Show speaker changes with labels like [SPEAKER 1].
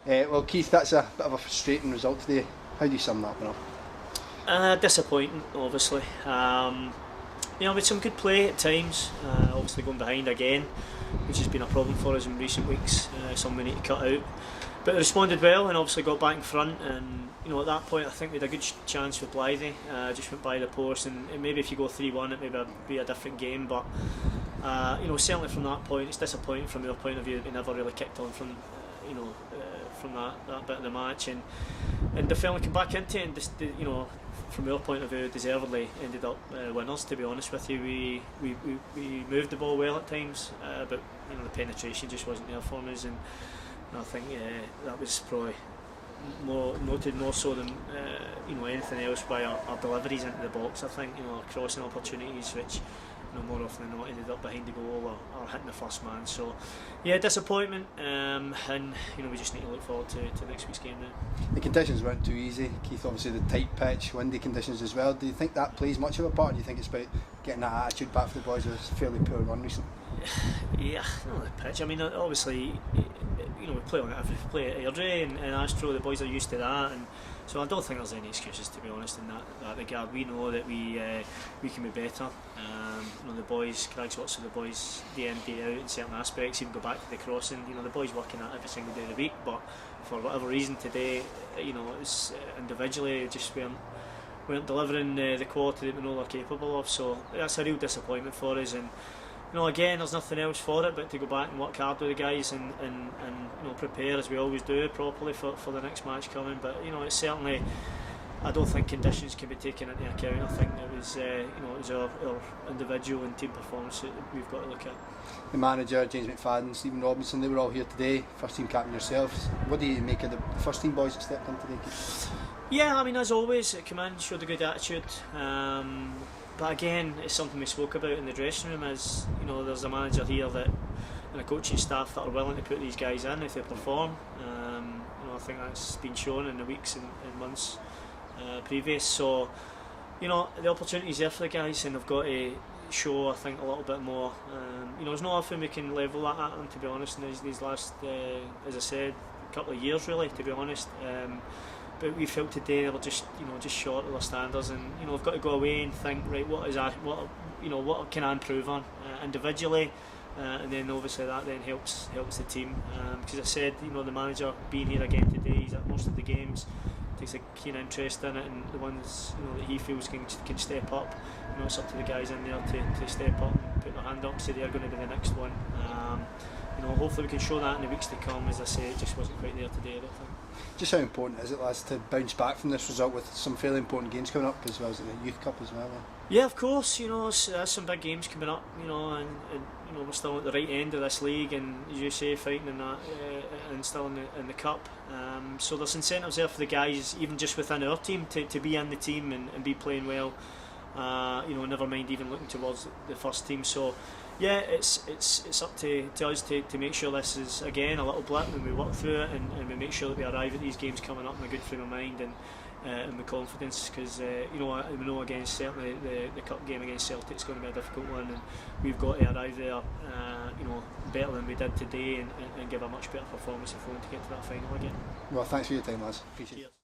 [SPEAKER 1] Well, Keith, that's a bit of a frustrating result today. How do you sum that one up?
[SPEAKER 2] Disappointing, obviously. With some good play at times. Obviously going behind again, which has been a problem for us in recent weeks. Something we need to cut out. But they responded well and obviously got back in front. And at that point, I think we had a good chance with Blythe. Just went by the post, and maybe if you go 3-1, it maybe be a different game. But certainly from that point, it's disappointing from your point of view that we never really kicked on from from that bit of the match, and Dunfermline came back into it, and just, from our point of view, deservedly ended up winners. To be honest with you, we moved the ball well at times, but the penetration just wasn't there for us, and I think that was probably noted more so than anything else by our deliveries into the box. I think our crossing opportunities, which more often than not ended up behind the goal or hitting the first man. So yeah, disappointment, and we just need to look forward to next week's game now.
[SPEAKER 1] The conditions weren't too easy, Keith. Obviously the tight pitch, windy conditions as well. Do you think that plays much of a part? Or do you think it's about getting that attitude back for the boys? It was a fairly poor run recently.
[SPEAKER 2] Yeah, the pitch. I mean, obviously, we play on it. We play at Airdrie and Astro. The boys are used to that, and so I don't think there's any excuses, to be honest, in that regard. We know that we can be better. The boys, Craig's works with the boys day in day out in certain aspects. Even go back to the crossing. The boys working at every single day of the week. But for whatever reason today, it's individually just weren't delivering the quality that we know they're capable of. So that's a real disappointment for us. And again, there's nothing else for it but to go back and work hard with the guys and prepare as we always do properly for the next match coming. But it's certainly, I don't think conditions can be taken into account. I think it was our individual and team performance that we've got to look at.
[SPEAKER 1] The manager, James McFadden, Stephen Robinson, they were all here today. First team captain yourselves. What do you make of the first team boys that stepped in today?
[SPEAKER 2] Yeah, I mean, as always, it came in, showed a good attitude. But again, it's something we spoke about in the dressing room. Is there's a manager here and a coaching staff that are willing to put these guys in if they perform. I think that's been shown in the weeks and months previous. So the opportunity's there for the guys, and they've got to show, I think, a little bit more. There's not often we can level that at them, to be honest, in these last, as I said, couple of years really, to be honest. But we felt today they were just short of their standards, and we've got to go away and think, right, what can I improve on individually, and then obviously that then helps the team. Because I said, the manager being here again today, he's at most of the games, takes a keen interest in it, and the ones that he feels can step up, it's up to the guys in there to step up and put their hand up and say they're going to be the next one. Hopefully we can show that in the weeks to come. As I say, it just wasn't quite there today, I don't think.
[SPEAKER 1] Just how important is it, lads, to bounce back from this result with some fairly important games coming up, as well as the Youth Cup as well?
[SPEAKER 2] Yeah, of course. There's some big games coming up. And we're still at the right end of this league, and as you say, fighting in that, and still in the cup. So there's incentives there for the guys, even just within our team, to be in the team and be playing well. Never mind even looking towards the first team. So yeah, it's up to us to make sure this is again a little blip when we work through it, and we make sure that we arrive at these games coming up in a good frame of mind and with confidence, because we know against certainly the cup game against Celtic is going to be a difficult one, and we've got to arrive there better than we did today, and give a much better performance if we want to get to that final again.
[SPEAKER 1] Well, thanks for your time, lads. Appreciate it.